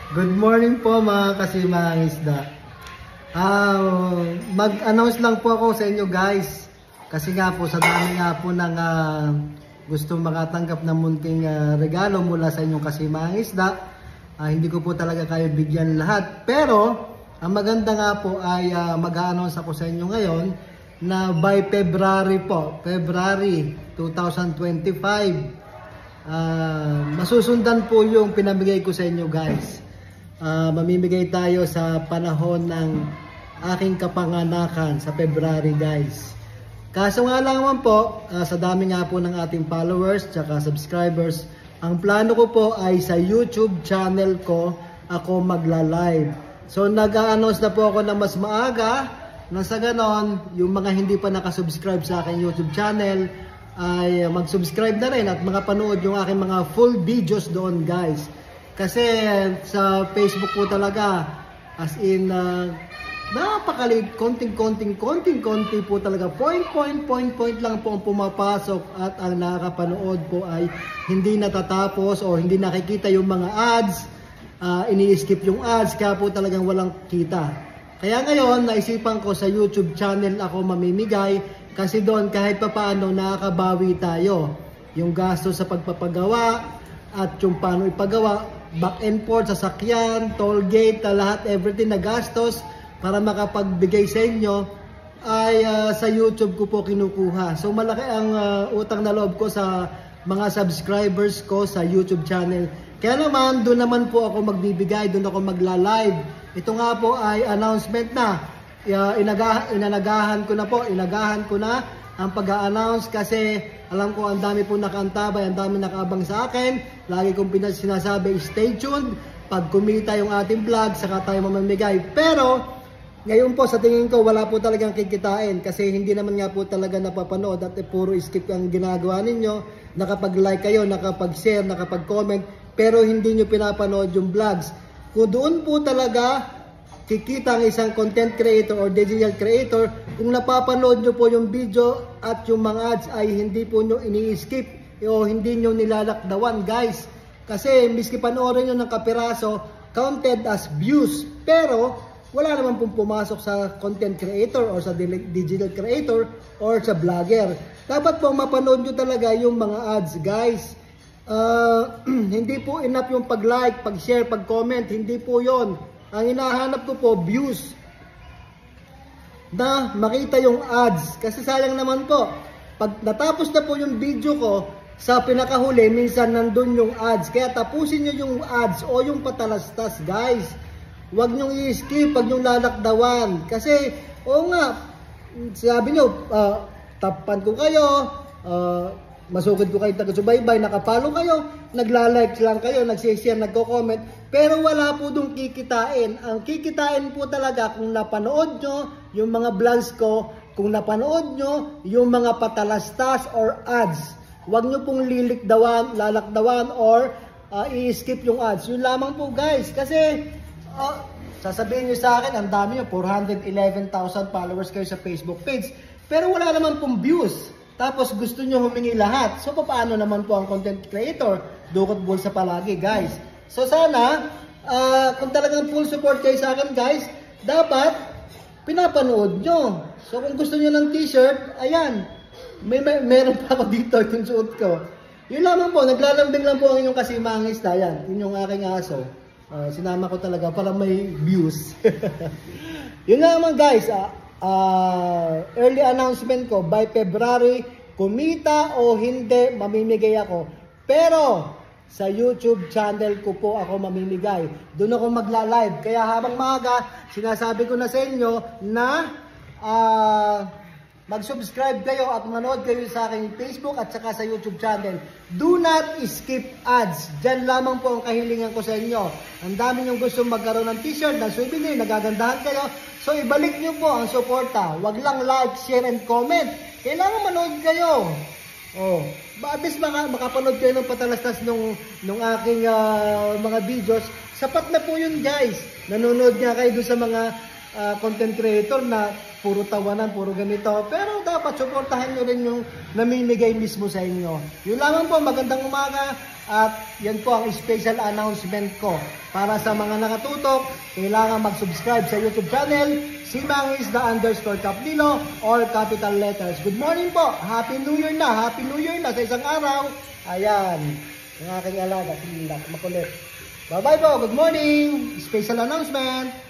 Good morning po mga kasimang isda. Mag-announce lang po ako sa inyo guys. Kasi nga po sa dami nga po ng gusto makatanggap ng munting regalo mula sa inyong kasimang isda. Hindi ko po talaga kayo bigyan lahat. Pero ang maganda nga po ay mag-announce ako sa inyo ngayon na by February po, February 2025, masusundan po yung pinamigay ko sa inyo guys. Mamimigay tayo sa panahon ng aking kapanganakan sa February guys. Kaso nga lang naman po, sa dami nga po ng ating followers tsaka subscribers, ang plano ko po ay sa YouTube channel ko ako magla-live. So nag-a-announce na po ako na mas maaga, na sa ganon, yung mga hindi pa nakasubscribe sa aking YouTube channel ay mag-subscribe na rin at makapanood yung aking mga full videos doon guys. Kasi sa Facebook po talaga, as in, napakaliit, konting po talaga. Point lang po ang pumapasok at ang nakakapanood po ay hindi natatapos o hindi nakikita yung mga ads. Ini-skip yung ads, kaya po talagang walang kita. Kaya ngayon, naisipan ko sa YouTube channel ako mamimigay kasi doon kahit papaano nakakabawi tayo. Yung gasto sa pagpapagawa at yung paano ipagawa, back and forth, sasakyan, toll gate, lahat, everything na gastos para makapagbigay sa inyo ay sa YouTube ko po kinukuha. So malaki ang utang na loob ko sa mga subscribers ko sa YouTube channel. Kaya naman, doon naman po ako magbibigay, doon ako magla-live. Ito nga po ay announcement na. Inagahan ko na ang pag-a-announce kasi alam ko ang dami po nakaantabay, ang dami nakaabang sa akin. Lagi kong sinasabi, stay tuned. Pag kumita yung ating vlog, saka tayo mamamigay. Pero ngayon po sa tingin ko wala po talagang kikitain kasi hindi naman nga po talaga napapanood at puro skip ang ginagawa ninyo. Nakapag-like kayo, nakapag-share, nakapag-comment, pero hindi nyo pinapanood yung vlogs. Kung doon po talaga kikita ang isang content creator or digital creator kung napapanood nyo po yung video at yung mga ads ay hindi po nyo ini-skip o hindi nyo nilalakdawan guys. Kasi miski panoorin nyo ng kapiraso, counted as views, pero wala naman pong pumasok sa content creator or sa digital creator or sa vlogger. Dapat po mapanood nyo talaga yung mga ads guys. Hindi po enough yung pag-like, pag-share, pag-comment, hindi po yon. Ang hinahanap ko po, views. Na makita yung ads. Kasi sayang naman po, pag natapos na po yung video ko, sa pinakahuli, minsan nandun yung ads. Kaya tapusin nyo yung ads o yung patalastas, guys. Huwag nyo i-skip, huwag nyo lalakdawan. Kasi, oo nga, sabi nyo, tapan ko kayo, masugod ko kayo taga-subaybay, nakapalo kayo, nagla-like lang kayo, nagsishare, nagko-comment, pero wala po dong kikitain. Ang kikitain po talaga kung napanood nyo yung mga vlogs ko, kung napanood nyo yung mga patalastas or ads. Huwag nyo pong lalakdawan or i-skip yung ads. Yun lamang po guys, kasi sasabihin nyo sa akin, ang dami nyo, 411,000 followers kayo sa Facebook page, pero wala naman pong views. Tapos gusto nyo humingi lahat. So paano naman po ang content creator? Dukot bulsa palagi guys. So sana, kung talagang full support kayo sa akin guys, dapat pinapanood nyo. So kung gusto nyo ng t-shirt, ayan. Meron pa ako dito yung suot ko. Yun lamang po, naglalambing lang po ang inyong kasimang isda. Yan, yun yung aking aso. Sinama ko talaga para may views. Yun naman guys, early announcement ko, by February, kumita o hindi, mamimigay ako. Pero, sa YouTube channel ko po ako mamimigay. Doon ako magla-live. Kaya habang maaga, sinasabi ko na sa inyo na mag-subscribe kayo at manood kayo sa aking Facebook at saka sa YouTube channel. Do not skip ads. Diyan lamang po ang kahilingan ko sa inyo. Ang dami niyong gusto magkaroon ng t-shirt, ng souvenir, nagagandahan kayo. So ibalik niyo po ang suporta. Wag lang like, share, and comment. Kailangan manood kayo. At least makapanood kayo ng patalastas nung aking mga videos. Sapat na po yun guys. Nanonood nga kayo doon sa mga content creator na puro tawanan, puro ganito. Pero dapat suportahan nyo rin yung namimigay mismo sa inyo. Yun lamang po, magandang umaga. At yan po ang special announcement ko. Para sa mga nakatutok, kailangan mag-subscribe sa YouTube channel, Simangis_Caplilo or capital letters. Good morning po! Happy New Year na! Happy New Year na sa isang araw. Ayan, ang aking alaga, si Linda, makulit. Bye-bye po! Good morning! Special announcement!